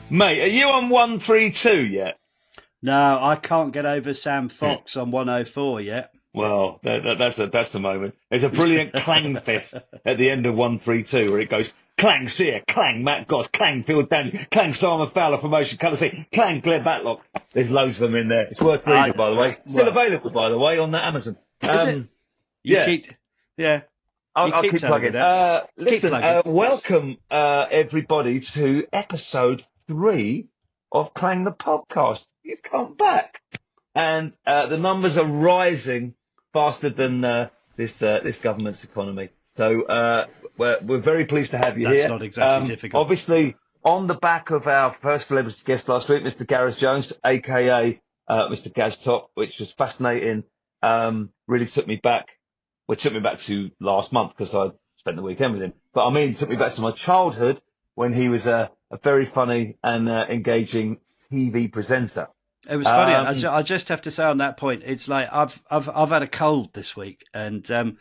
Mate, are you on 132 yet? No, I can't get over Sam Fox on 104 yet. Well, that's the moment. There's a brilliant Clang fest at the end of 132 where it goes Clang Sear, Clang Matt Goss, Clang Phil Daniel, Clang Simon Fowler promotion colour C, Clang Glenn Matlock. There's loads of them in there. It's worth reading, by the way. Still available, by the way, on the Amazon. Is it? You Yeah. keep, yeah. I'll keep plugging. Listen, welcome everybody to episode 3 of Clang the podcast. You've come back, and the numbers are rising faster than this government's economy. So we're very pleased to have you here. That's not exactly difficult. Obviously, on the back of our first celebrity guest last week, Mr. Gareth Jones, aka Mr. Gaz Top, which was fascinating. Really took me back. Well, it took me back to last month because I spent the weekend with him. But I mean, it took me back to my childhood when he was a very funny and engaging TV presenter. It was funny. I just have to say on that point, it's like I've had a cold this week, and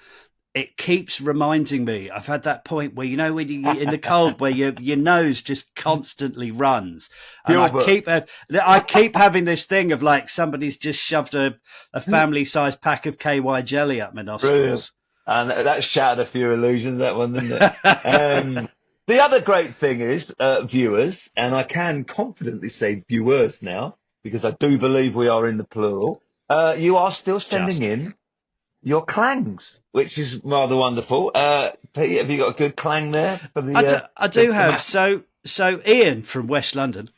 it keeps reminding me. I've had that point where when you in the cold, where your nose just constantly runs, and I keep having this thing of like somebody's just shoved a family-sized pack of KY jelly up my nostrils. Brilliant. And that shattered a few illusions. That one, didn't it? The other great thing is viewers, and I can confidently say viewers now because I do believe we are in the plural. You are still sending in your clangs, which is rather wonderful. Pete, have you got a good clang there? For the, I do have. So Ian from West London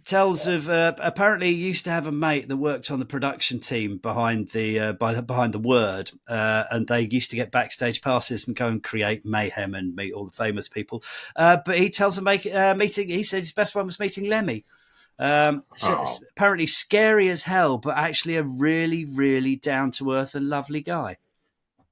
tells of apparently he used to have a mate that worked on the production team behind the Word, and they used to get backstage passes and go and create mayhem and meet all the famous people. But he tells them meeting. He said his best one was meeting Lemmy. Apparently scary as hell, but actually a really, really down to earth and lovely guy.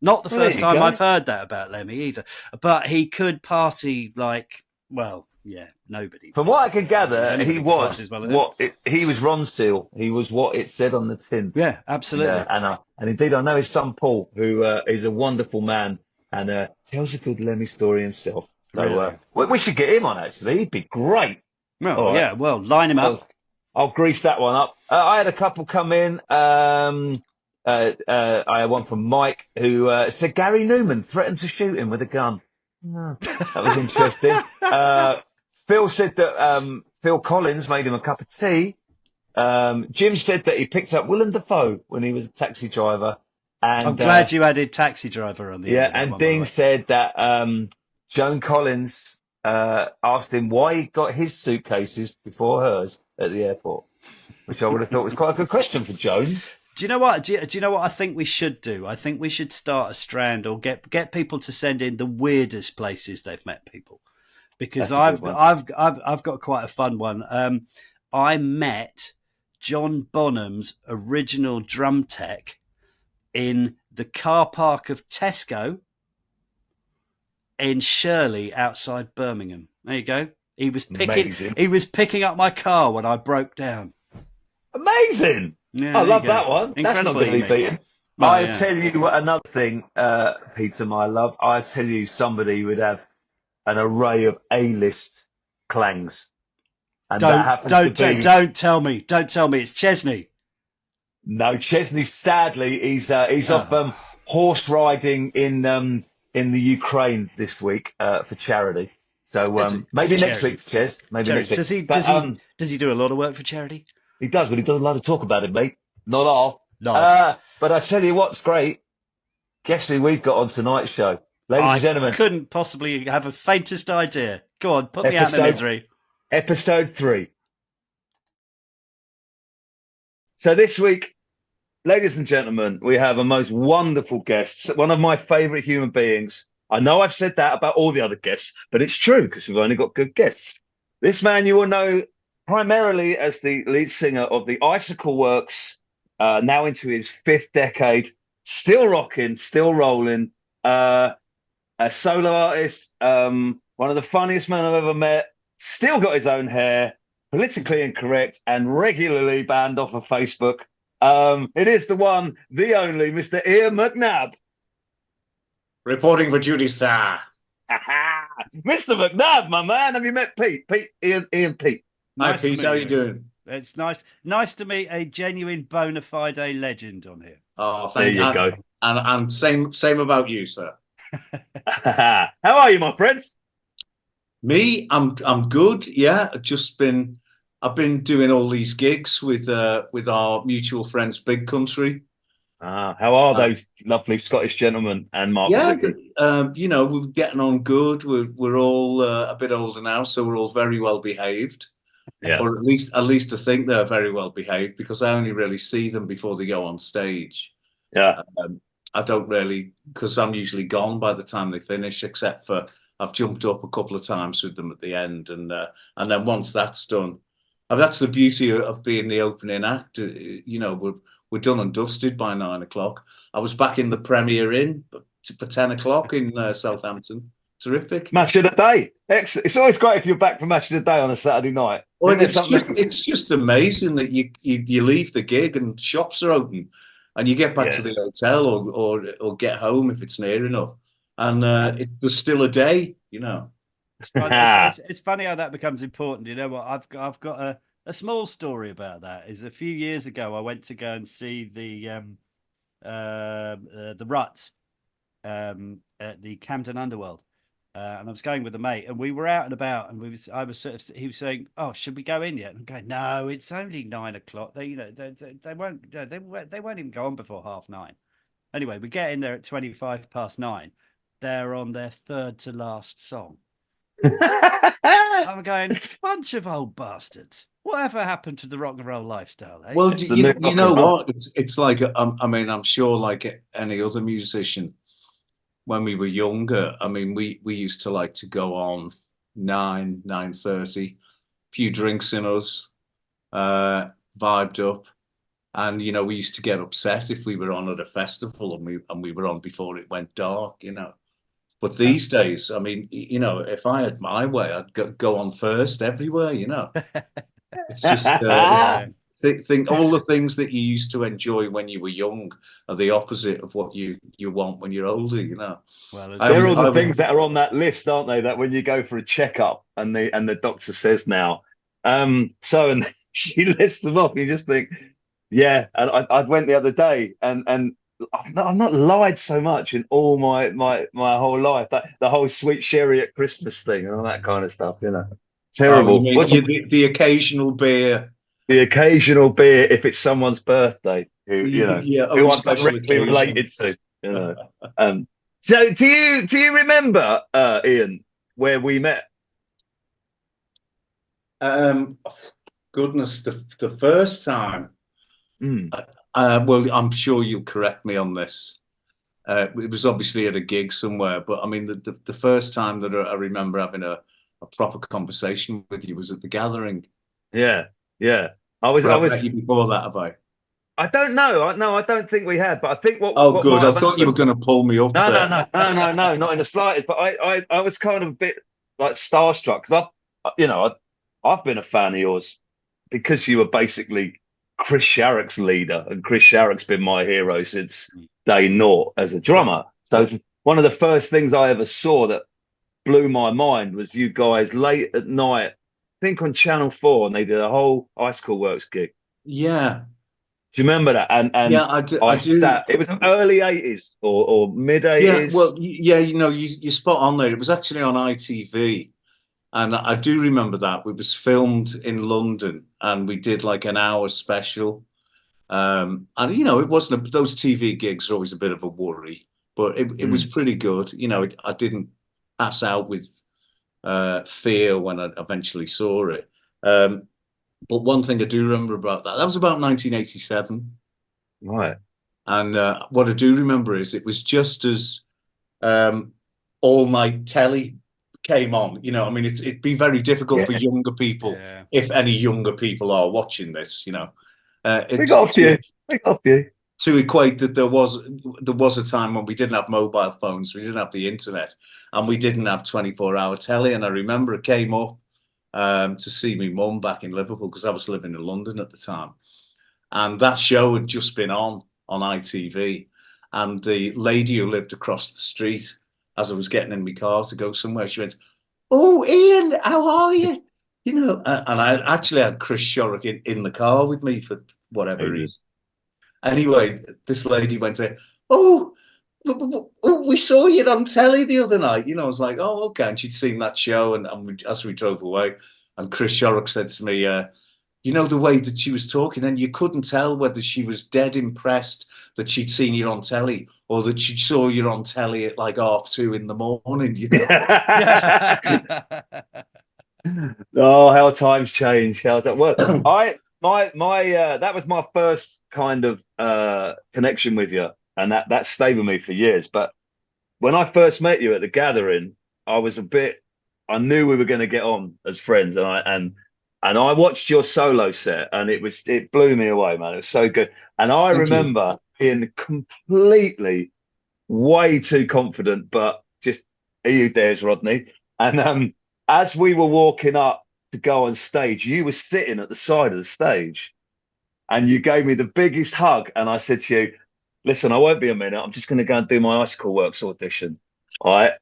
Not the first time I've heard that about Lemmy either, but he could party like, well, yeah, nobody. From what I can gather, he was Ron Seal. He was what it said on the tin. Yeah, absolutely. And indeed, I know his son Paul, who is a wonderful man and tells a good Lemmy story himself. So we should get him on. Actually, he'd be great. Well, yeah, well, line him up. I'll grease that one up. I had a couple come in. I had one from Mike who said Gary Newman threatened to shoot him with a gun. That was interesting. Phil said that Phil Collins made him a cup of tea. Jim said that he picked up Willem Dafoe when he was a taxi driver. And I'm glad you added taxi driver on the end. And Dean said that Joan Collins asked him why he got his suitcases before hers at the airport, which I would have thought was quite a good question for Joan. Do you know what? Do you know what I think we should do? I think we should start a strand or get people to send in the weirdest places they've met people, because I've got quite a fun one. I met John Bonham's original drum tech in the car park of Tesco in Shirley outside Birmingham. There you go. He was picking up my car when I broke down. Amazing. Yeah, I love that one. That's not going to be beaten. Oh, I tell you another thing, Peter, my love. I tell you, somebody would have an array of A-list clangs, and don't tell me. Don't tell me. It's Chesney. No, Chesney. Sadly, he's off horse riding in the Ukraine this week for charity. So maybe next week, Ches. Maybe next week. Does he do a lot of work for charity? He does, but he doesn't like to talk about it, mate. Not all. Nice. But I tell you what's great. Guess who we've got on tonight's show? Ladies and gentlemen. I couldn't possibly have a faintest idea. Go on, put me out of my misery. Episode 3. So this week, ladies and gentlemen, we have a most wonderful guest, one of my favourite human beings. I know I've said that about all the other guests, but it's true because we've only got good guests. This man you will know primarily as the lead singer of the Icicle Works, now into his 5th decade, still rocking, still rolling, a solo artist, one of the funniest men I've ever met, still got his own hair, politically incorrect, and regularly banned off of Facebook. It is the one, the only, Mr. Ian McNabb. Reporting for duty, sir. Mr. McNabb, my man. Have you met Pete? Ian Pete. Hi, Nice to Pete. meet How you, you Ian. doing? It's nice to meet a genuine bona fide legend on here. Oh, There thank you you. go. And same about you, sir. How are you, my friends? Me, I'm good. Yeah, I've been doing all these gigs with our mutual friends, Big Country. How are Uh, those lovely Scottish gentlemen and Mark yeah, Zicke? we're getting on good. We're all a bit older now, so we're all very well behaved, Yeah. or at least I think they're very well behaved because I only really see them before they go on stage. Yeah. Um, I don't really, because I'm usually gone by the time they finish, except for I've jumped up a couple of times with them at the end, and then once that's done, and that's the beauty of being the opening act. We're done and dusted by 9 o'clock. I was back in the Premier Inn for 10 o'clock in Southampton. Terrific. Match of the day. Excellent. It's always great if you're back for match of the day on a Saturday night. Well, Isn't there something? it's just amazing that you leave the gig and shops are open, and you get back Yeah. to the hotel or get home if it's near enough, and there's still a day, you know. It's fun. It's funny how that becomes important. You know what? I've got a small story about that. Is a few years ago I went to go and see the Ruts at the Camden Underworld. And I was going with a mate, and we were out and about, and he was saying, "Oh, should we go in yet?" And I'm going, "No, it's only 9 o'clock. They won't even go on before 9:30." Anyway, we get in there at 9:25. They're on their third to last song. I'm going, bunch of old bastards. Whatever happened to the rock and roll lifestyle? Eh? Well, It's the new you know rock and roll. what? It's like I mean, I'm sure like any other musician, when we were younger, I mean, we used to like to go on 9:30, few drinks in us, vibed up. And we used to get upset if we were on at a festival and we were on before it went dark. But these days, I mean, if I had my way, I'd go on first everywhere. It's just Yeah. think all the things that you used to enjoy when you were young are the opposite of what you want when you're older. Well, I They're would, all I the would, things that are on that list, aren't they? That when you go for a checkup and the doctor says now, and she lists them off, you just think, yeah. And I went the other day, and I've not lied so much in all my whole life. That the whole sweet sherry at Christmas thing and all that kind of stuff, you Terrible. mean What's the occasional beer? the occasional beer if it's someone's birthday, Yeah, who only I'm special directly occasion. related to, you know. So do you remember, Ian, where we met? Um, Goodness, the first time. Mm. Well, I'm sure you'll correct me on this. It was obviously at a gig somewhere, but I mean, the first time that I remember having a proper conversation with you was at the gathering. Yeah, yeah. I was, But I I've met was. you before that, have I? I don't know. No, I don't think we had. But I think what Oh, what good. might I have thought you were happened. going to pull me up No, no, there. no, no, no, no, not in the slightest. But I was kind of a bit like starstruck because I've been a fan of yours because you were basically Chris Sharrock's leader, and Chris Sharrock's been my hero since day naught as a Yeah. drummer. So one of the first things I ever saw that blew my mind was you guys late at night, I think on Channel 4, and they did a whole Icicle Works gig. Yeah. Do you remember that? And Yeah, I do. I I do. sat. It was early 80s or mid Yeah. 80s. Well, yeah, you're spot on there. It was actually on ITV. And I do remember that. It was filmed in London and we did like an hour special. And it wasn't those TV gigs are always a bit of a worry, but it was Mm. pretty good. I didn't pass out with fear when I eventually saw it. But one thing I do remember about that was about 1987. Right. And what I do remember is it was just as all night telly came on. I mean, it'd be very difficult for Yeah. younger people, Yeah. if any younger people are watching this. We It's got a few. We got a few. to equate that there was a time when we didn't have mobile phones, we didn't have the internet, and we didn't have 24-hour telly. And I remember it came up to see me mum back in Liverpool because I was living in London at the time, and that show had just been on ITV, and the lady who lived across the street, as I was getting in my car to go somewhere, she went, "Oh, Ian, how are you?" You know, and I actually had Chris Shorrock in the car with me for whatever reason. Anyway, this lady went to, "Oh, we saw you on telly the other night." You know, I was like, "Oh, okay." And she'd seen that show, and as we drove away, and Chris Shorrock said to me, "You know, the way that she was talking, and you couldn't tell whether she was dead impressed that she'd seen you on telly or that she saw you on telly at like 2:30 in the morning." You know. Oh, how times change. Well, that was my first kind of connection with you, and that stayed with me for years. But when I first met you at the gathering, I was I knew we were going to get on as friends, and I watched your solo set, and it blew me away, man. It was so good. And I Thank you. remember being completely way too confident, but just you dares, Rodney. And as we were walking up to go on stage, you were sitting at the side of the stage, and you gave me the biggest hug. And I said to you, "Listen, I won't be a minute. I'm just going to go and do my Icicle Works audition." All right.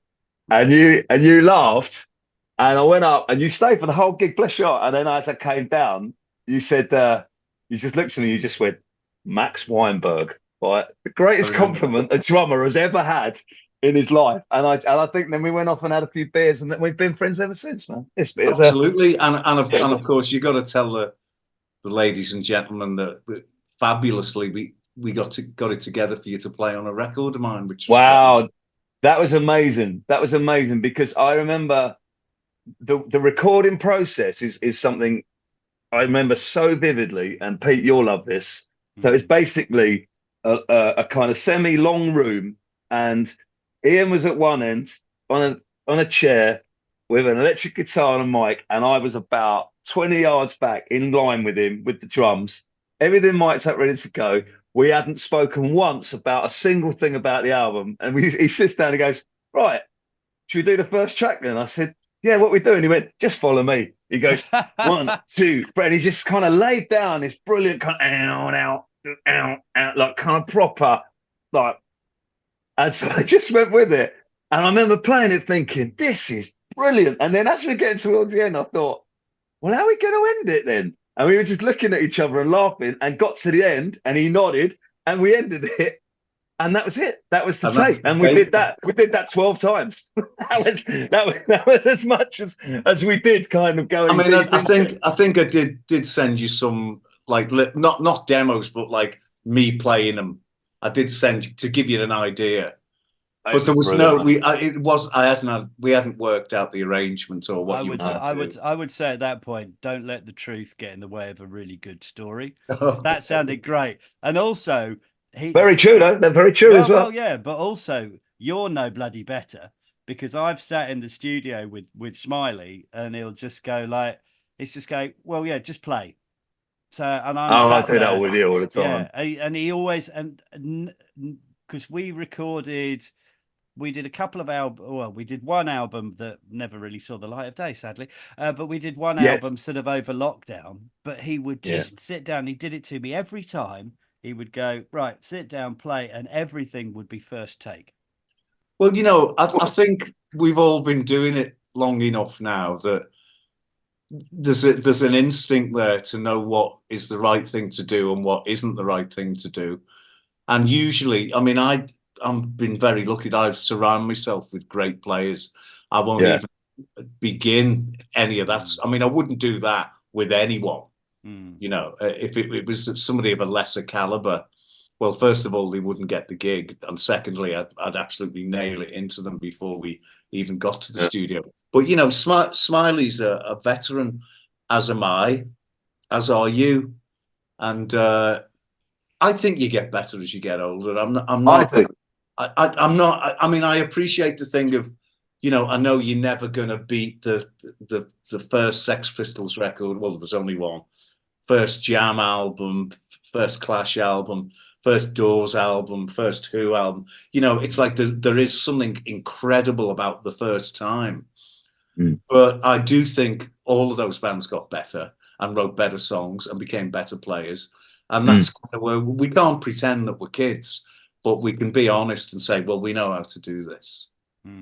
And you laughed, and I went up, and you stayed for the whole gig, bless you. And then as I came down, you said, you just looked at me, you just went, "Max Weinberg," right? The greatest compliment a drummer has ever had in his life. And I think then we went off and had a few beers, and then we've been friends ever since, man. Absolutely. And of course, you got to tell the ladies and gentlemen that fabulously we got it together for you to play on a record of mine, which was wow, great. That was amazing. That was amazing, because I remember the recording process is something I remember so vividly. And Pete, you'll love this. So it's basically a kind of semi-long room, and Ian was at one end on a chair with an electric guitar and a mic, and I was about 20 yards back in line with him with the drums. Everything mic'd up, ready to go. We hadn't spoken once about a single thing about the album. And he sits down and goes, "Right, should we do the first track then?" I said, "Yeah, what we doing?" He went, "Just follow me." He goes, 1, 2, 3. And he just kind of laid down this brilliant kind of out, like kind of proper, like, and so I just went with it. And I remember playing it thinking, "This is brilliant." And then as we were getting towards the end, I thought, well, how are we going to end it then? And we were just looking at each other and laughing, and got to the end, and he nodded, and we ended it. And that was it. That was the take. And we did that. We did that 12 times. that was as much as we did kind of going. I mean, I think I did send you some, like, not demos, but like me playing them. I did send to give you an idea. But there was we hadn't worked out the arrangement or what I would say at that point, don't let the truth get in the way of a really good story. That sounded great. And also, very true, though. They're very true as well. Well, yeah, but also you're no bloody better, because I've sat in the studio with Smiley, and he'll just go like, it's just go, "Well, yeah, just play." So, and I do that with you all the time. Yeah, and he always, and because we did a couple of albums. Well, we did one album that never really saw the light of day, sadly. But we did one album sort of over lockdown. But he would just sit down. He did it to me every time. He would go, "Right, sit down, play," and everything would be first take. Well, you know, I think we've all been doing it long enough now that there's an instinct there to know what is the right thing to do and what isn't the right thing to do. And usually, I mean, I've been very lucky that I've surrounded myself with great players. I won't even begin any of that. I mean, I wouldn't do that with anyone. You know, if it was somebody of a lesser caliber, well, first of all, they wouldn't get the gig, and secondly, I'd absolutely nail it into them before we even got to the studio. But you know, Smiley's a veteran, as am I, as are you, and I think you get better as you get older. I'm not. I mean, I appreciate the thing of, you know, I know you're never going to beat the first Sex Pistols record. Well, there was only one. First Jam album, first Clash album, first Doors album, first Who album. You know, it's like there is something incredible about the first time. But I do think all of those bands got better and wrote better songs and became better players. And that's kind of where we can't pretend that we're kids, but we can be honest and say, well, we know how to do this.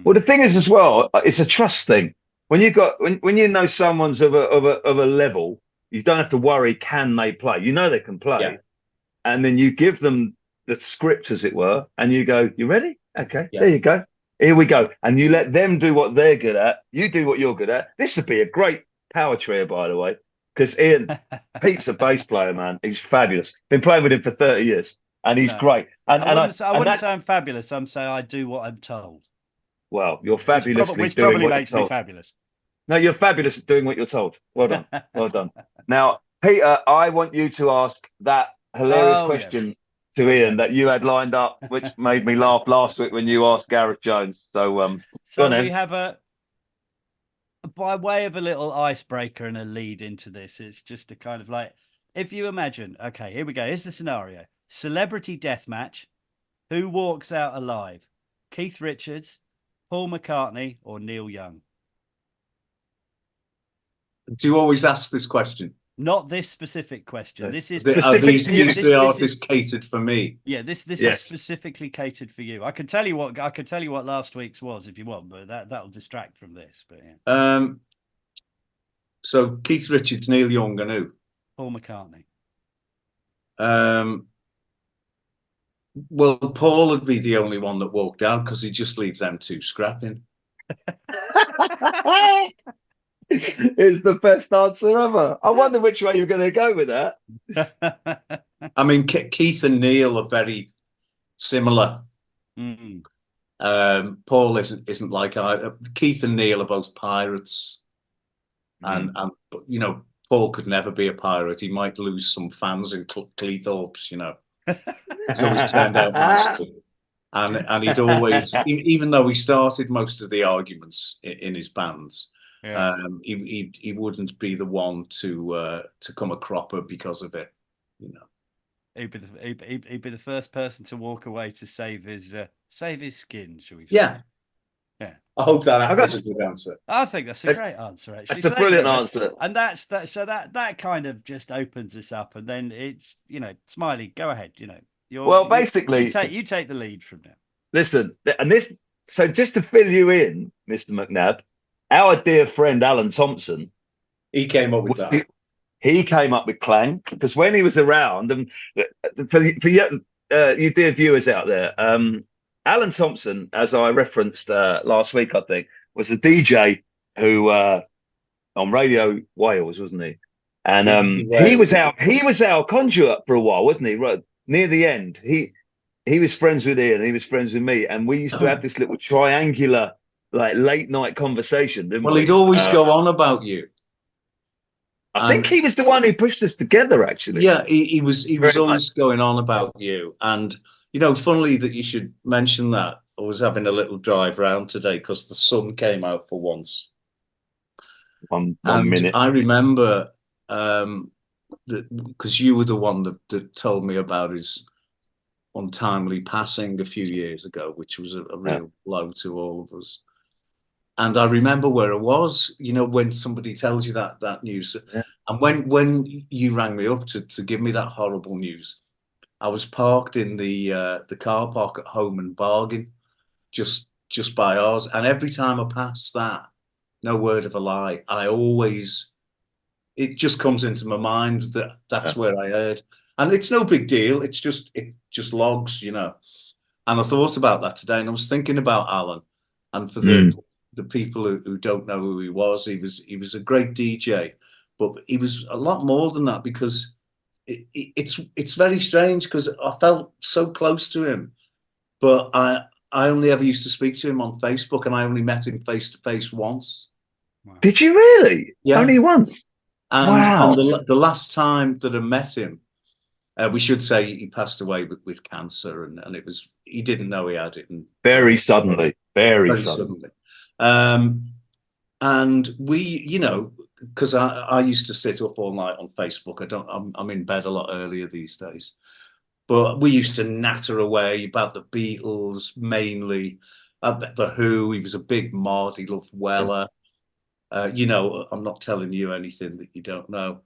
Well, the thing is as well, it's a trust thing. when you know someone's of a level, you don't have to worry, can they play? You know they can play. Yeah. And then you give them the script, as it were, and you go, "You ready? Okay, Yeah. there you go. Here we go." And you let them do what they're good at. You do what you're good at. This would be a great power trio, by the way, because Pete's a bass player, man. He's fabulous. Been playing with him for 30 years, and he's No. great. And I wouldn't say I'm fabulous. I'm saying I do what I'm told. Well, you're Which fabulously doing probably what you're makes me told. fabulous. No, you're fabulous at doing what you're told. Well done. Well done. Now, Peter, I want you to ask that hilarious Oh, yeah. question to Okay. Ian that you had lined up, which made me laugh last week when you asked Gareth Jones. So, go on So then. we have by way of a little icebreaker and a lead into this, it's just a kind of like, if you imagine, okay, here we go. Here's the scenario. Celebrity death match. Who walks out alive? Keith Richards, Paul McCartney, or Neil Young? Do you always ask this question? Not this specific question. This is Are these Specific to you. the artists catered for me? Yeah, this is Yes. specifically catered for you. I can tell you what last week's was if you want, but that'll distract from this. But yeah. So Keith Richards, Neil Young, and who? Paul McCartney. Well, Paul would be the only one that walked out because he just leaves them two scrapping. It's the best answer ever. I wonder which way you're going to go with that. I mean, Keith and Neil are very similar. Mm. Paul isn't like either. Keith and Neil are both pirates, and you know, Paul could never be a pirate. He might lose some fans in Cleethorpes, you know. He's always turned out nicely. And he'd always, even though he started most of the arguments in his bands, Yeah. he wouldn't be the one to come a cropper because of it, you know. He'd be the first person to walk away to save his skin, shall we say? Yeah. Yeah. I hope that was a good answer. I think that's a great answer, actually. That's a brilliant answer. And that's that. So that kind of just opens us up, and then it's, you know, Smiley, go ahead. You know, basically, you take the lead from now. Listen, and this. So just to fill you in, Mr. McNabb, our dear friend Alan Thompson, He came up with that. He came up with Clang because when he was around, and for you dear viewers out there, Alan Thompson, as I referenced last week, I think, was a DJ who on Radio Wales, wasn't he? And he was our conduit for a while, wasn't he? Right near the end, he was friends with Ian, he was friends with me, and we used to have this little triangular, like late night conversation. Didn't we? He'd always go on about you. I think he was the one who pushed us together, actually. Yeah, he was Very always going on about you. And, you know, funnily that you should mention that. I was having a little drive round today because the sun came out for once. One minute. I remember because you were the one that told me about his untimely passing a few years ago, which was a real blow to all of us. And I remember where I was, you know, when somebody tells you that news. Yeah. And when you rang me up to give me that horrible news, I was parked in the car park at Home and Bargain, just by ours. And every time I passed that, no word of a lie, it just comes into my mind that's where I heard. And it's no big deal. It just logs, you know. And I thought about that today, and I was thinking about Alan, and for the people who don't know who he was a great DJ, but he was a lot more than that, because it's very strange, because I felt so close to him, but I only ever used to speak to him on Facebook, and I only met him face to face once. Wow. Did you really? Yeah. Only once? And, wow. And the last time that I met him, we should say he passed away with cancer, and he didn't know he had it. And very suddenly. And we, you know, because I used to sit up all night on Facebook. I'm in bed a lot earlier these days. But we used to natter away about the Beatles, mainly, the Who. He was a big Mart. He loved Weller. You know, I'm not telling you anything that you don't know.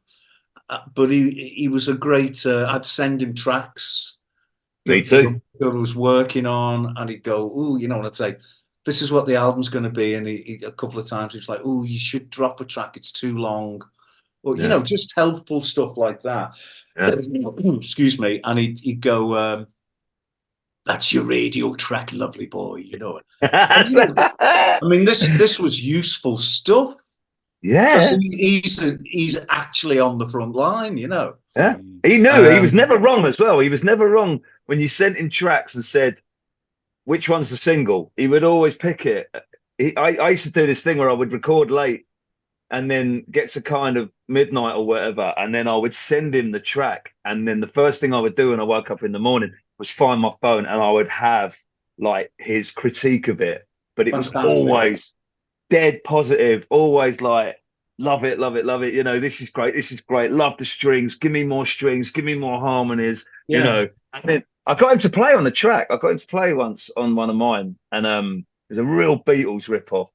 But he was a great. I'd send him tracks. Me too. That I was working on, and he'd go, "Ooh," you know, and I'd say, this is what the album's going to be. And he a couple of times he was like, oh, you should drop a track. It's too long. Or, you know, just helpful stuff like that. Yeah. Excuse me. And he'd go, that's your radio track, lovely boy, you know. And, you know, I mean, this was useful stuff. Yeah. He's actually on the front line, you know. Yeah. He knew. He was never wrong as well. He was never wrong when you sent him tracks and said, which one's the single? He would always pick it. I used to do this thing where I would record late and then get to kind of midnight or whatever, and then I would send him the track. And then the first thing I would do when I woke up in the morning was find my phone, and I would have like his critique of it. But it was always dead positive, always like, love it, love it, love it. You know, this is great. This is great. Love the strings. Give me more strings. Give me more harmonies. Yeah. You know, and then I got him to play on the track. I got him to play once on one of mine, and it was a real Beatles ripoff.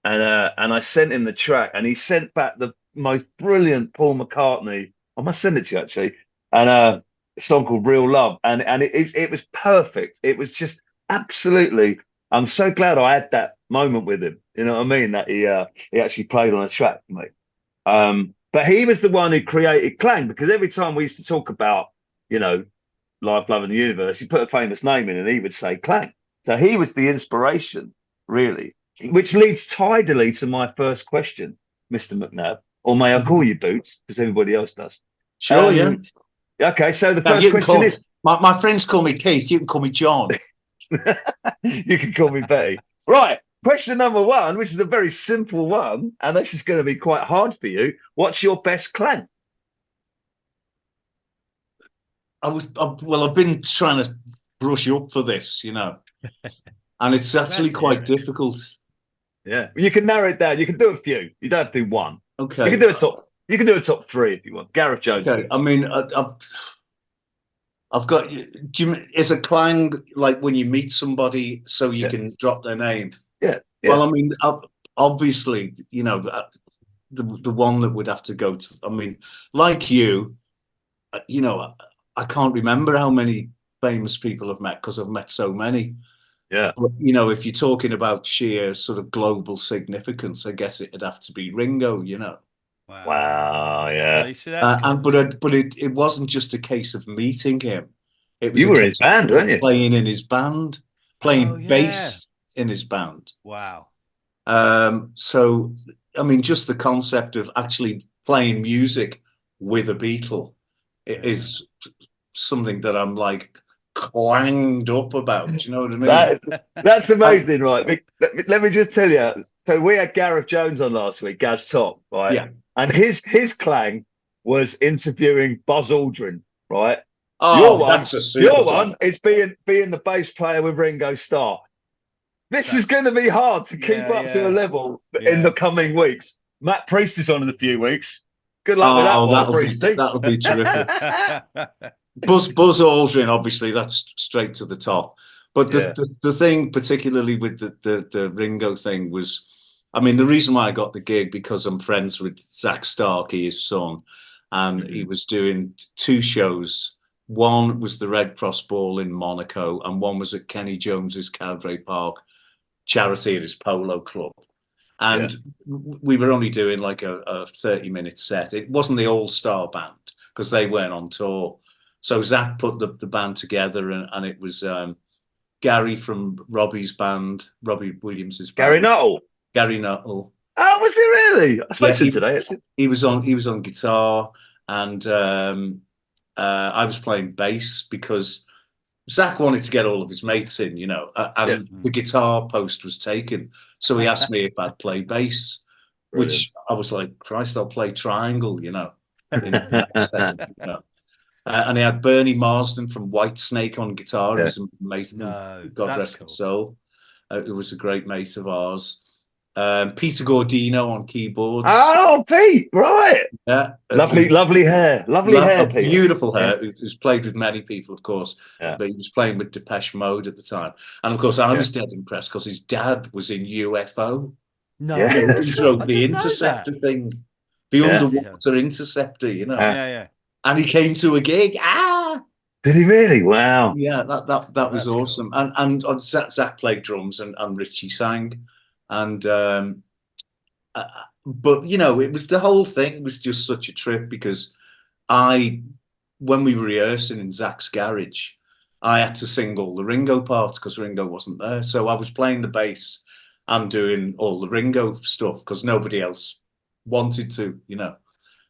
And I sent him the track, and he sent back the most brilliant Paul McCartney. I must send it to you actually. And a song called "Real Love," and it was perfect. It was just absolutely. I'm so glad I had that moment with him. You know what I mean? That he actually played on a track, mate. But he was the one who created Clang, because every time we used to talk about, you know, Life, Love, and the Universe, he put a famous name in, and he would say Clang. So he was the inspiration, really. Which leads tidily to my first question, Mr. McNabb, or may I call you Boots, because everybody else does. Sure, yeah. Okay, so the first question is... My friends call me Keith, you can call me John. You can call me Betty. Right, question number one, which is a very simple one, and this is going to be quite hard for you. What's your best Clang? I've been trying to brush up for this, you know. And it's actually quite difficult. Yeah, you can narrow it down. You can do a few. You don't have to do one. Okay. You can do a top. You can do a top three if you want. Gareth Jones. Okay. I mean, I've got. Is a Clang like when you meet somebody so you can drop their name? Yeah. Well, I mean, obviously, you know, the one that would have to go to. I mean, like you know, I can't remember how many famous people I've met because I've met so many. Yeah. But, you know, if you're talking about sheer sort of global significance, I guess it'd have to be Ringo, you know. Wow, yeah. But it wasn't just a case of meeting him. It was you were in his band, weren't you? Playing in his band, playing bass in his band. Wow. So, I mean, just the concept of actually playing music with a Beatle is something that I'm like clanged up about. Do you know what I mean? That's amazing, right? Let me just tell you. So we had Gareth Jones on last week, Gaz Top, right? Yeah. And his Clang was interviewing Buzz Aldrin, right? Oh, that's a super your one is being the bass player with Ringo Starr. That's going to be hard to keep up to a level in the coming weeks. Matt Priest is on in a few weeks. Good luck with that one, Priesty. That'll be terrific. Buzz Aldrin, obviously, that's straight to the top. But the thing, particularly with the Ringo thing, was, I mean, the reason why I got the gig, because I'm friends with Zach Starkey, his son, and he was doing 2 shows. One was the Red Cross Ball in Monaco, and one was at Kenny Jones's Cowdray Park charity at his polo club. And we were only doing like a 30-minute set. It wasn't the all-star band because they weren't on tour. So Zach put the band together, and it was Gary from Robbie's band, Robbie Williams's band. Gary Nuttall. Gary Nuttall. Oh, was he really? I spoke to him today. Actually. He was on guitar, and I was playing bass because Zach wanted to get all of his mates in, you know, and the guitar post was taken. So he asked me if I'd play bass, which I was like, Christ, I'll play triangle, you know. In that setting, you know. And he had Bernie Marsden from Whitesnake on guitar. He was a mate of him, God rest his soul. It was a great mate of ours. Peter Gordino on keyboards. Oh, Pete, right. Yeah. Lovely hair. Lovely hair, Pete. Beautiful hair. Who's played with many people, of course. Yeah. But he was playing with Depeche Mode at the time. And, of course, I was dead impressed because his dad was in UFO. No. He drove the interceptor thing. The underwater interceptor, you know. Yeah. And he came to a gig. Did he really? Wow. Yeah, that was That's awesome. cool. And Zach played drums and Richie sang, and but you know, it was the whole thing was just such a trip because when we were rehearsing in Zach's garage, I had to sing all the Ringo parts because Ringo wasn't there. So I was playing the bass and doing all the Ringo stuff because nobody else wanted to, you know.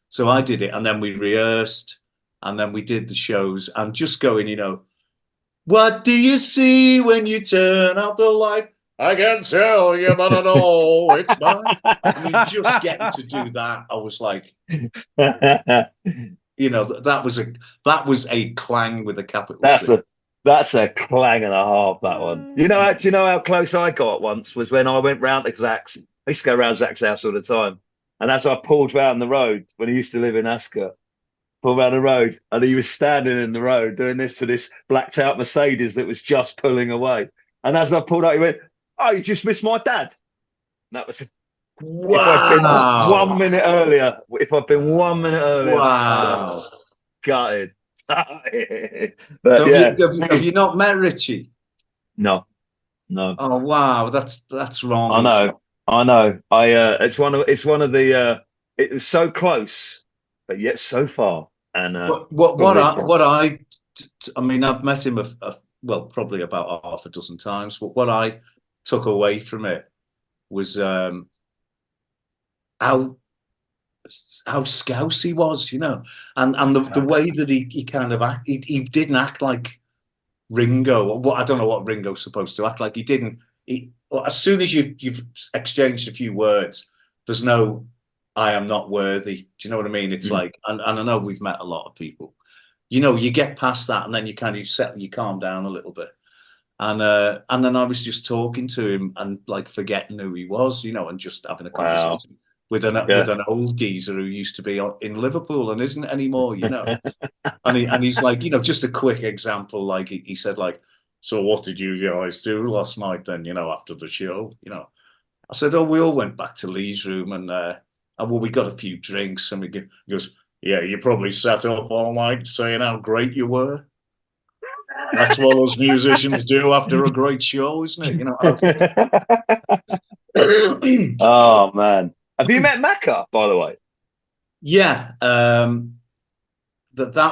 So I did it, and then we rehearsed, and then we did the shows, and just going, you know, what do you see when you turn out the light? I can't tell you, but I know it's mine. I mean, just getting to do that, I was like, you know, that was a Clang with a capital That's C. that's a clang and a half, that one. Do you know how close I got once was when I went round to Zach's. I used to go around Zach's house all the time. And as I pulled round the road when he used to live in Ascot, pulled round the road, and he was standing in the road doing this to this blacked out Mercedes that was just pulling away. And as I pulled out, he went, "Oh, you just missed my dad." And that was if I'd been Wow. 1 minute earlier, if I'd been 1 minute earlier, I'd have Wow. gutted. So But yeah, have you not met Richie? no, no. Oh wow, that's I wrong. know, I know. It's one of the. It was so close, but yet so far. And I mean, I've met him well, probably about half a dozen times. But what I took away from it was how scouse he was, you know, and the way that he kind of he didn't act like Ringo. What I don't know what Ringo's supposed to act like. He didn't. As soon as you've exchanged a few words, there's no I am not worthy. Do you know what I mean? It's like, and I know we've met a lot of people. You know, you get past that, and then you kind of settle, you calm down a little bit. And then I was just talking to him and like forgetting who he was, you know, and just having a wow, conversation with an old geezer who used to be in Liverpool and isn't anymore, you know. And he's like, you know, just a quick example, like he said, like, so what did you guys do last night then, you know, after the show, you know? I said, oh, we all went back to Lee's room and well, we got a few drinks, and he goes, yeah, you probably sat up all night saying how great you were. That's what us musicians do after a great show, isn't it? You know. Oh man, have you met Macca, by the way? Yeah, that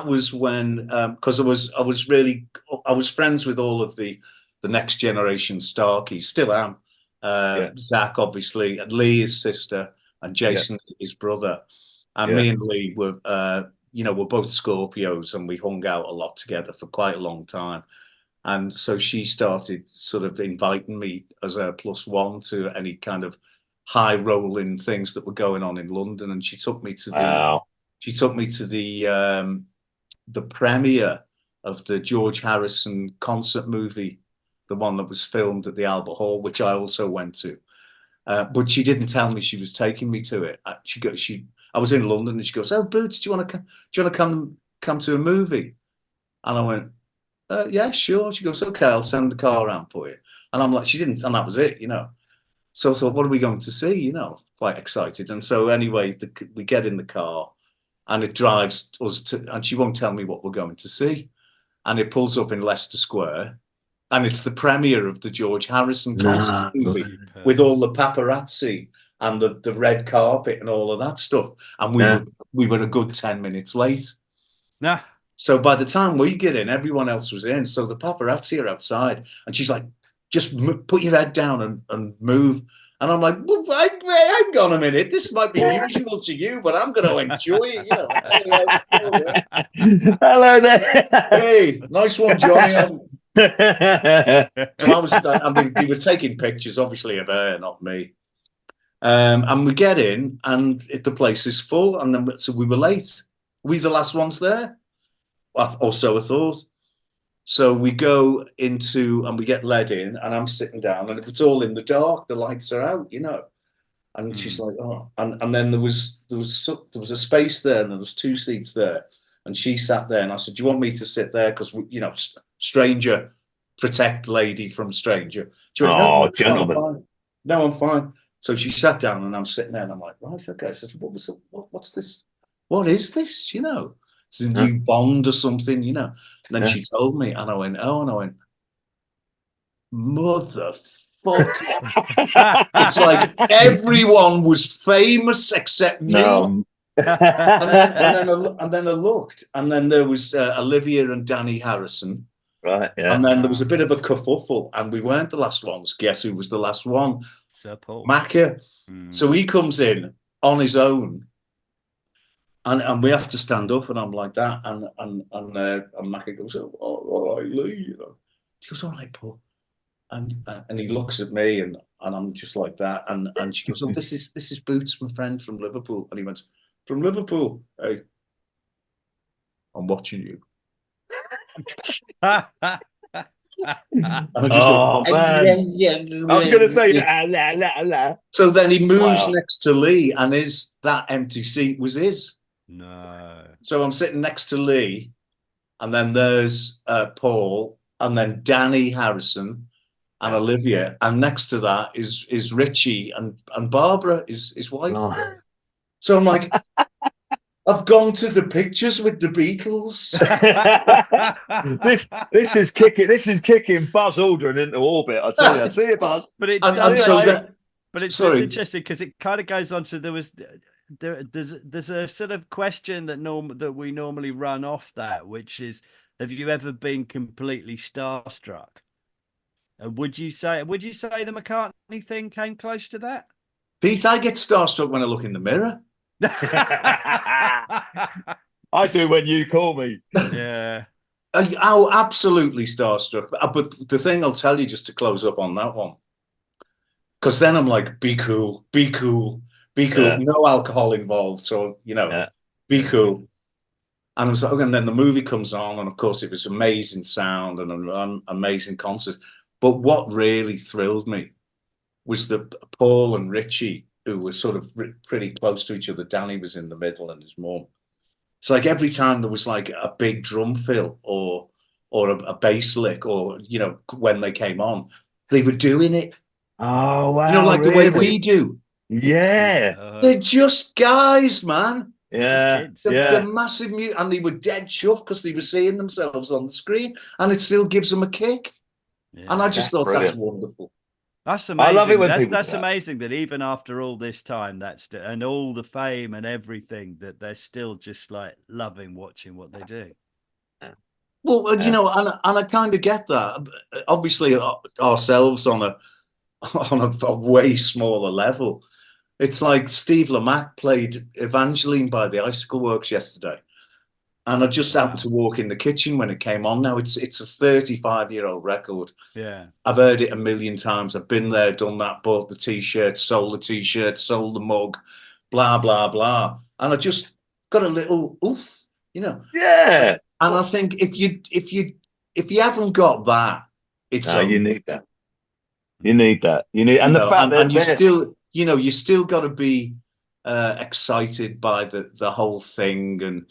was when because I was friends with all of the next generation Starkeys, still am. Zach, obviously, and Lee, his sister, and Jason, his brother, and me and Lee were we're both Scorpios, and we hung out a lot together for quite a long time. And so she started sort of inviting me as a plus one to any kind of high rolling things that were going on in London. And she took me to the premiere of the George Harrison concert movie, the one that was filmed at the Albert Hall, which I also went to. But she didn't tell me she was taking me to it. I was in London, and she goes, "Oh, Boots, do you want to come to a movie?" And I went, "Yeah, sure." She goes, "Okay, I'll send the car around for you." And I'm like, she didn't, and that was it, you know. So I thought, what are we going to see? You know, quite excited. And so anyway, we get in the car, and it drives us to, and she won't tell me what we're going to see. And it pulls up in Leicester Square, and it's the premiere of the George Harrison concert movie with all the paparazzi and the red carpet and all of that stuff. And we were a good 10 minutes late. Nah. So by the time we get in, everyone else was in. So the paparazzi are outside, and she's like, "Just put your head down and move." And I'm like, well, hang on a minute. This might be usual to you, but I'm going to enjoy it. You know. Hello there. Hey, nice one, Johnny. So I was, and they were taking pictures, obviously, of her, not me. And we get in, and the place is full, and then so we were late. We the last ones there, or so I thought. So we go into, and we get led in, and I'm sitting down, and it's all in the dark. The lights are out, you know. And she's like, "Oh," and then there was a space there, and there was 2 seats there, and she sat there, and I said, "Do you want me to sit there? Because you know, stranger, protect lady from stranger." She went, "Oh, no, gentlemen, I'm fine. No, I'm fine." So she sat down, and I'm sitting there, and I'm like, "Right, okay." I said, "What's this? What is this? You know?" It's a new Bond or something, you know. And then she told me, and I went, oh, and I went, motherfucker. It's like everyone was famous except me. No. And then I looked, and then there was Olivia and Danny Harrison. Right, yeah. And then there was a bit of a kerfuffle, and we weren't the last ones. Guess who was the last one? Sir Paul. Macca. So he comes in on his own, and we have to stand up, and I'm like that, and Macca goes, oh, all right, Lee. You know. She goes, all right, Paul. And he looks at me, and I'm just like that, and she goes, oh, this is Boots, my friend from Liverpool. And he went, from Liverpool? Hey, I'm watching you. Oh, man. I was going to say, la. So then he moves next to Lee, and that empty seat was his. No. So I'm sitting next to Lee, and then there's Paul, and then Danny Harrison, and Olivia, and next to that is Richie and Barbara, his wife. Oh. So I'm like, I've gone to the pictures with the Beatles. this is kicking Buzz Aldrin into orbit. I tell you, see you, Buzz. But it's interesting because it kind of goes on to there's a sort of question that we normally run off that, which is, have you ever been completely starstruck? And would you say the McCartney thing came close to that? Pete, I get starstruck when I look in the mirror. I do when you call me. Yeah. Oh, absolutely starstruck. But the thing I'll tell you, just to close up on that one, because then I'm like, be cool. Yeah. No alcohol involved. So, be cool. And I was like, okay, and then the movie comes on, and of course it was amazing sound and an amazing concert. But what really thrilled me was that Paul and Richie, who were sort of pretty close to each other, Danny was in the middle and his mum. It's like every time there was like a big drum fill or a bass lick, or, when they came on, they were doing it. Oh, wow. Like really? The way we do. Yeah. They're just guys, man. Yeah. They're massive mute, and they were dead chuffed because they were seeing themselves on the screen, and it still gives them a kick. Yeah, and I just thought brilliant. That's wonderful. That's amazing. I love it when that's amazing that even after all this time, and all the fame and everything, that they're still just like loving watching what they do. Well, and I kind of get that. Obviously, ourselves on a way smaller level. It's like Steve Lamacq played Evangeline by the Icicle Works yesterday. And I just happened to walk in the kitchen when it came on. Now it's a 35-year-old record. Yeah. I've heard it a million times. I've been there, done that, bought the T-shirt, sold the mug, blah, blah, blah. And I just got a little oof, Yeah. And I think if you haven't got that, it's you need that. You need that. And the fact that you still, you still got to be excited by the whole thing, and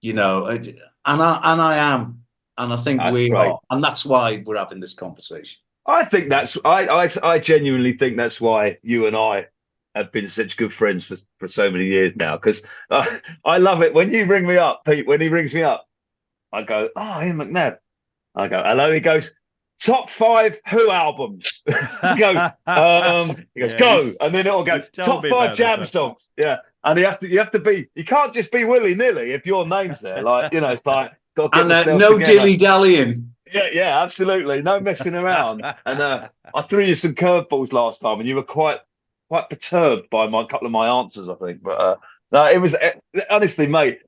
and I am, and I think we are, and that's why we're having this conversation. I think I genuinely think that's why you and I have been such good friends for so many years now, because I love it when you ring me up, Pete. When he rings me up, I go, oh, Ian McNabb. I go, hello. He goes, top 5 Who albums. He goes, go, and then it'll go top 5 Jam songs. Yeah. And you have to be, you can't just be willy-nilly if your name's there. Like, it's like, got to get and no dilly-dallying. Yeah, absolutely. No messing around. And I threw you some curveballs last time, and you were quite perturbed by a couple of my answers, I think. But no, it was, honestly, mate,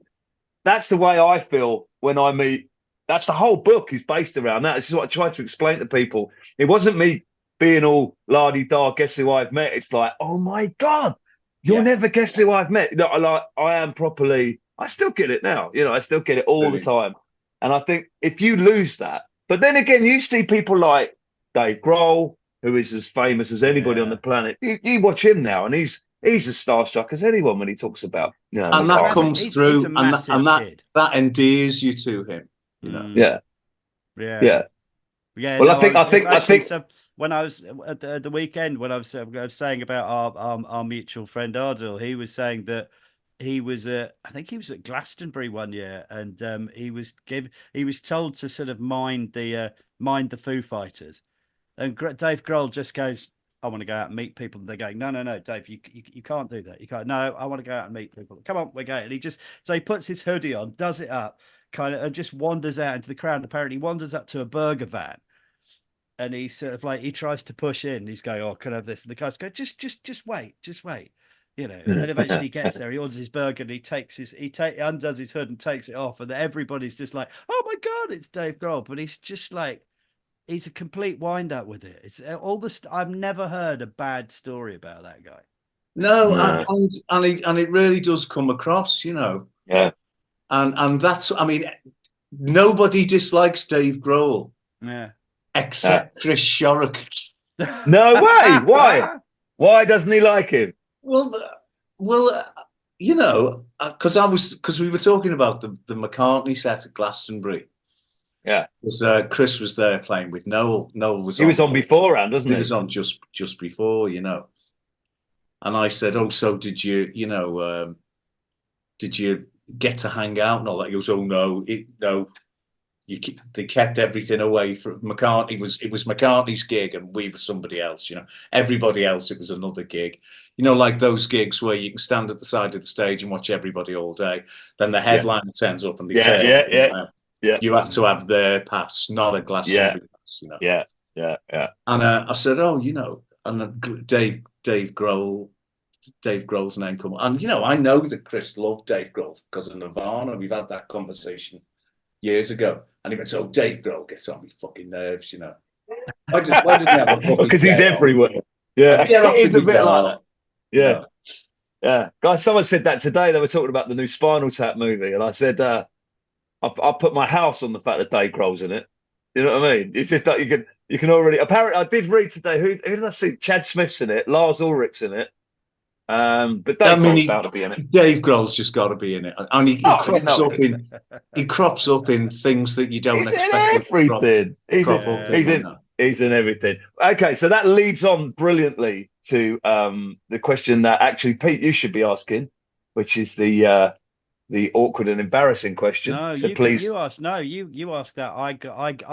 that's the way I feel when I meet. That's the whole book is based around that. This is what I tried to explain to people. It wasn't me being all la-di-da, guess who I've met. It's like, oh my God, you'll never guess who I've met. I am properly, I still get it now. I still get it all the time. And I think if you lose that, but then again, you see people like Dave Grohl, who is as famous as anybody on the planet. You watch him now, and he's as starstruck as anyone when he talks about, and that comes through, and that endears you to him. Yeah. Well, I think so. When I was at the weekend, when I was saying about our mutual friend Ardil, he was saying that he was at, I think he was at Glastonbury one year, and he was told to sort of mind the Foo Fighters, and Dave Grohl just goes, "I want to go out and meet people." And they're going, "No, Dave, you can't do that. You can't. No, I want to go out and meet people. Come on, we're going." And he puts his hoodie on, does it up, kind of, and just wanders out into the crowd. And apparently, wanders up to a burger van. And he sort of like, he tries to push in. He's going, "Oh, can I have this?" And the guys go, just wait. You know, and then eventually he gets there. He orders his burger and he undoes his hood and takes it off, and everybody's just like, "Oh my God, it's Dave Grohl!" But he's just like, he's a complete wind up with it. It's all this. I've never heard a bad story about that guy. No, and it really does come across, you know. Yeah. And that's, I mean, nobody dislikes Dave Grohl. Yeah. Except Chris Shorrock. No way. Why? Why doesn't he like him? Well, you know, because we were talking about the McCartney set at Glastonbury. Yeah, because Chris was there playing with Noel. Noel was. He was on beforehand, wasn't he? He was on just before, you know. And I said, "Oh, so did you? You know, did you get to hang out and all that?" He goes, "Oh no, no." They kept everything away from McCartney. It was McCartney's gig, and we were somebody else. You know, everybody else, it was another gig. You know, like those gigs where you can stand at the side of the stage and watch everybody all day. Then the headliner turns up and they yeah. You have to have their pass, not a Glastonbury pass. You know. Yeah. And I said, "Oh, you know," and Dave Grohl's name come, and you know, I know that Chris loved Dave Grohl because of Nirvana. We've had that conversation years ago. And he went, "Oh, Dave Grohl gets on me fucking nerves, you know." Why didn't we have a fucking because he's everywhere. Yeah, he's a bit like that. Yeah. You know? Yeah. Guys, someone said that today. They were talking about the new Spinal Tap movie. And I said, I put my house on the fact that Dave Grohl's in it. You know what I mean? It's just that you can already, apparently I did read today, who did I see? Chad Smith's in it, Lars Ulrich's in it. But Dave Grohl's bound to be in it. Dave Grohl's just got to be in it, and he crops up in things that you don't expect. Everything. He's in everything. Okay, so that leads on brilliantly to the question that actually, Pete, you should be asking, which is the awkward and embarrassing question. No, so please. You asked. No, you asked that. I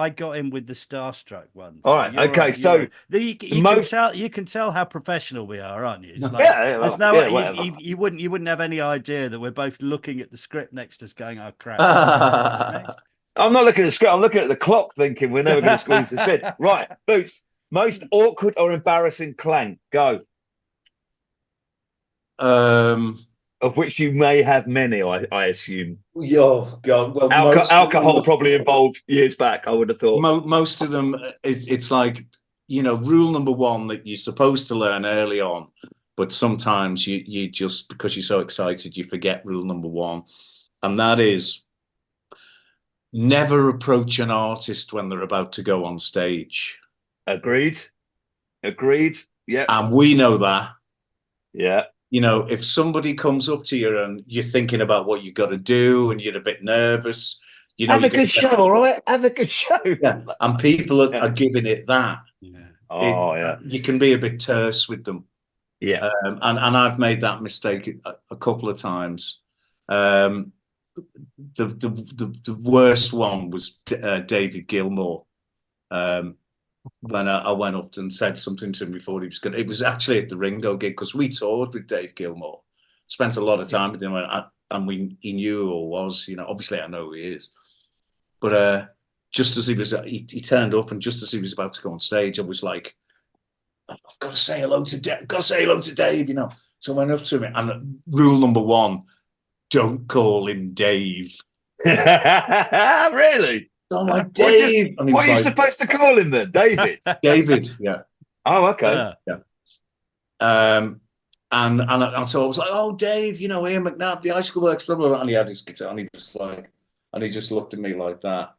got in with the starstruck one. All right. Okay. So you can tell how professional we are, aren't you? It's like, you wouldn't have any idea that we're both looking at the script next to us, going, "Oh crap." I'm not looking at the script. I'm looking at the clock, thinking we're never going to squeeze this in. Right, Boots. Most awkward or embarrassing Clang? Go. Of which you may have many, I assume. Oh God! Well, alcohol probably involved years back. I would have thought. Most of them, it's like, you know, rule number one that you're supposed to learn early on, but sometimes you just, because you're so excited, you forget rule number one, and that is never approach an artist when they're about to go on stage. Agreed. Yeah. And we know that. Yeah. You know, if somebody comes up to you and you're thinking about what you got to do and you're a bit nervous, you know, have a good show, all right? Have a good show. Yeah. And people are giving it that. Yeah. You can be a bit terse with them. Yeah. And I've made that mistake a couple of times. The worst one was David Gilmour. When I went up and said something to him before he was going, it was actually at the Ringo gig, because we toured with Dave Gilmour, spent a lot of time with him, and he knew who I was. You know, obviously I know who he is, but just as he turned up, and just as he was about to go on stage, I was like, "I've got to say hello to Dave. Got to say hello to Dave." You know, so I went up to him, and rule number one: don't call him Dave. Really? I'm like, Dave. What are you supposed to call him then? David? David, yeah. Oh, okay. Yeah. And so I was like, "Oh, Dave, you know, Ian McNabb, the Icicle Works, blah, blah, blah." And he had his guitar, and he was like, and he just looked at me like that.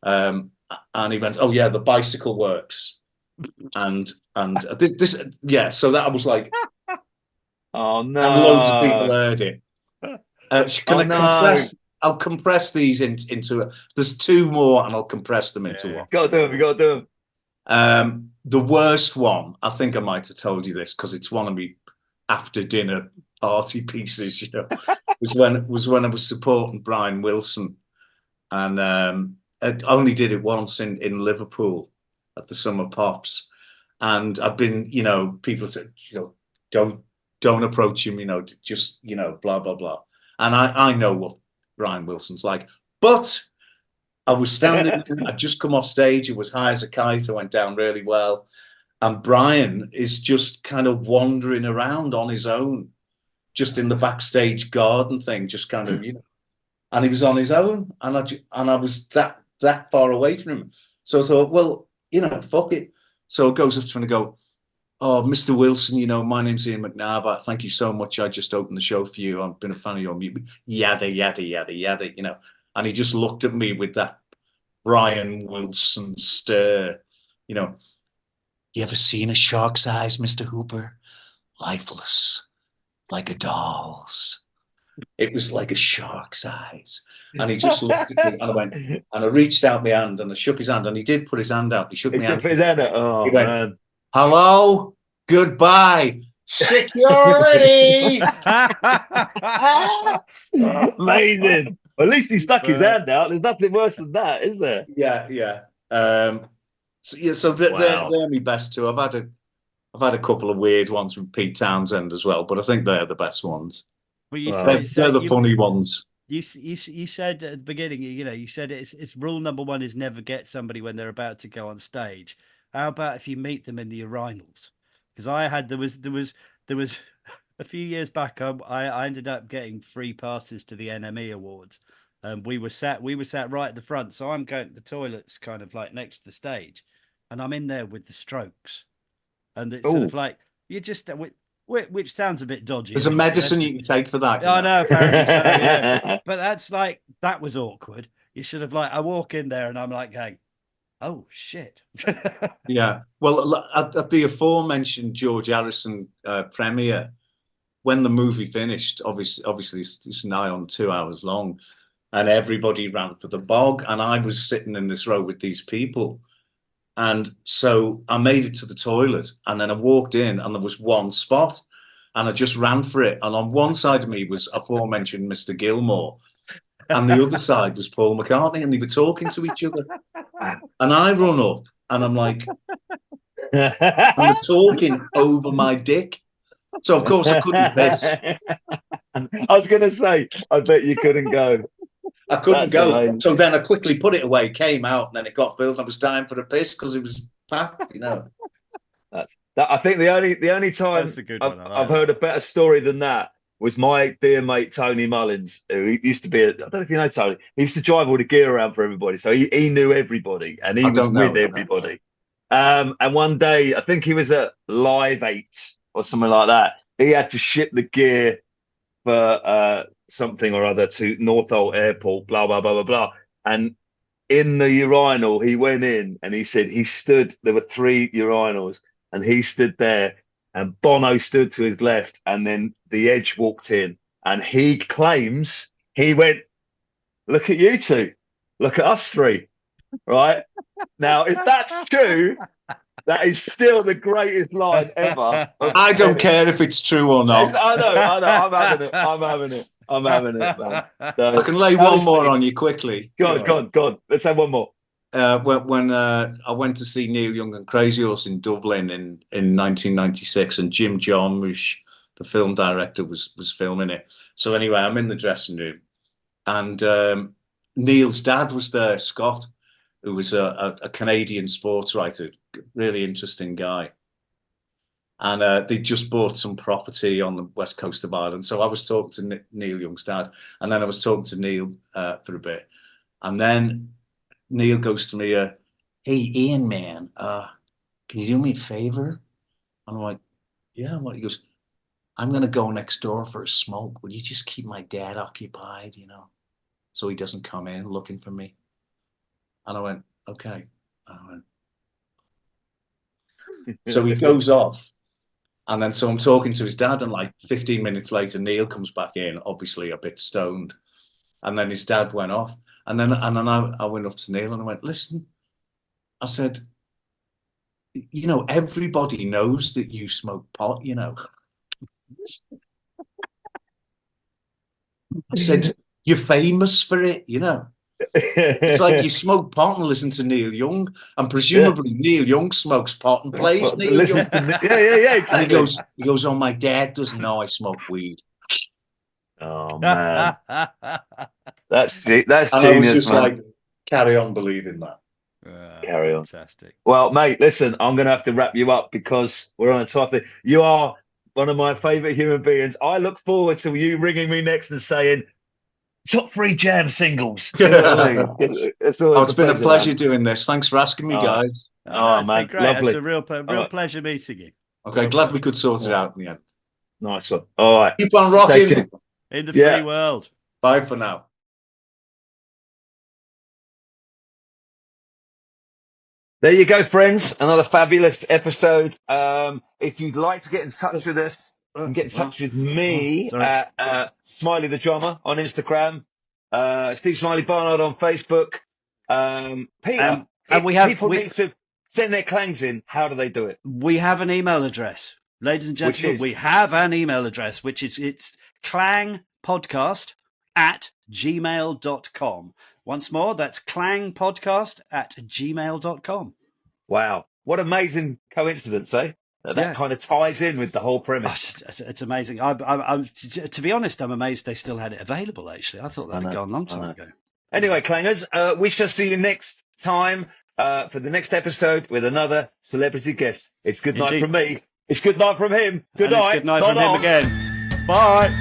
And he went, "Oh, yeah, the Bicycle Works." And this, yeah, so that I was like, oh, no. And loads of people heard it. I'll compress these into. There's two more, and I'll compress them into one. You got to do them. The worst one, I think I might have told you this, because it's one of me after dinner arty pieces, you know, was when I was supporting Brian Wilson, and I only did it once in Liverpool at the Summer Pops, and I've been, you know, people said, you know, don't approach him, you know, just, you know, blah blah blah, and I know what Brian Wilson's like, but I was standing, I'd just come off stage, it was high as a kite, I went down really well. And Brian is just kind of wandering around on his own, just in the backstage garden thing, just kind of, you know, and he was on his own, and I was that far away from him. So I thought, well, you know, fuck it. So it goes up to him and go, oh, Mr. Wilson, you know, my name's Ian McNabb. Thank you so much. I just opened the show for you. I've been a fan of your music. Yada, yada, yada, yada, you know. And he just looked at me with that Brian Wilson stare, you know. You ever seen a shark's eyes, Mr. Hooper? Lifeless, like a doll's. It was like a shark's eyes. And he just looked at me, and I went, and I reached out my hand, and I shook his hand, and he did put his hand out. He shook He my did hand. put his hand out. Oh, He went, man. hello, goodbye, security. Amazing. Well, at least he stuck his hand out. There's nothing worse than that, is there? Yeah. So Wow. they're my best two. I've had a couple of weird ones with Pete Townsend as well, but I think they're the best ones. Well, you Wow. They're the funny ones. You said at the beginning, you know, you said it's rule number one is never get somebody when they're about to go on stage. How about if you meet them in the urinals? Because there was a few years back, I ended up getting free passes to the NME Awards. We were sat right at the front, so I'm going to the toilets, kind of like next to the stage, and I'm in there with the Strokes, and it's sort of like you just. Which sounds a bit dodgy. There's a medicine you can take for that. I know, apparently so, yeah. But that was awkward. You should have I walk in there and I'm like going, oh shit. Yeah. Well, at the aforementioned George Harrison premiere, when the movie finished, obviously it's nigh on 2 hours long, and everybody ran for the bog, and I was sitting in this row with these people. And so I made it to the toilet, and then I walked in, and there was one spot, and I just ran for it. And on one side of me was aforementioned Mr. Gilmour, and the other side was Paul McCartney, and they were talking to each other. And I run up, and I'm like, and they're talking over my dick. So of course I couldn't piss. I was going to say, I bet you couldn't go. I couldn't go. Amazing. So then I quickly put it away, came out, and then it got filled. I was dying for a piss because it was packed, you know. I think the only time I've heard a better story than that was my dear mate Tony Mullins, who used to be I don't know if you know Tony. He used to drive all the gear around for everybody, so he knew everybody, and he was with everybody. And one day, I think he was at Live 8 or something like that. He had to ship the gear for something or other to Northolt Airport, blah blah blah blah blah. And in the urinal, he went in and he said he stood. There were 3 urinals, and he stood there, and Bono stood to his left, and then the Edge walked in, and he claims he went, "Look at you two, look at us 3." Right now, if that's true, that is still the greatest line ever. I don't care if it's true or not. I know. I'm having it, man. So, I can lay one more on you quickly. Go on. Let's have one more. When I went to see Neil Young and Crazy Horse in Dublin in 1996, and Jim Jarmusch, the film director, was filming it. So anyway, I'm in the dressing room, and Neil's dad was there, Scott, who was a Canadian sports writer, really interesting guy. And they just bought some property on the west coast of Ireland. So I was talking to Neil Young's dad, and then I was talking to Neil for a bit. And then Neil goes to me, hey, Ian, man, can you do me a favor? And I'm like, yeah, what? He goes, I'm going to go next door for a smoke. Would you just keep my dad occupied, you know, so he doesn't come in looking for me? And I went, okay. And I went, so he goes off. And then so I'm talking to his dad, and like 15 minutes later, Neil comes back in, obviously a bit stoned. And then his dad went off. And then I went up to Neil and I went, listen, I said, you know, everybody knows that you smoke pot, you know. I said, "You're famous for it, you know." It's like you smoke pot and listen to Neil Young, and presumably Neil Young smokes pot and plays Neil Young. Yeah, exactly. And he goes, "Oh, my dad doesn't know I smoke weed." Oh man, that's And genius, I was just man. like, carry on believing that. Carry on. Fantastic. Well, mate, listen, I'm going to have to wrap you up because we're on a time thing. You are one of my favourite human beings. I look forward to you ringing me next and saying, top 3 Jam singles. You know what I mean? It's been a pleasure doing this. Thanks for asking me, guys. It's man, been great. lovely. It's a real pleasure meeting you. Okay, glad we could sort it out in the end. Nice one. All right. Keep on rocking. In the free world. Bye for now. There you go, friends. Another fabulous episode. If you'd like to get in touch with us, you can get in touch with me at Smiley the Drummer on Instagram, Steve Smiley Barnard on Facebook. Peter, and people need to send their clangs in, how do they do it? We have an email address. Ladies and gentlemen, we have an email address, which is it's clangpodcast@gmail.com. Once more, that's clangpodcast@gmail.com. Wow. What amazing coincidence, eh? That kind of ties in with the whole premise. It's amazing. I'm to be honest, I'm amazed they still had it available, actually. I thought that had gone a long time ago. Anyway, clangers, we shall see you next time for the next episode with another celebrity guest. It's good night from me. It's good night from him. Good night. Good night from him again. Bye.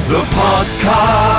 The podcast.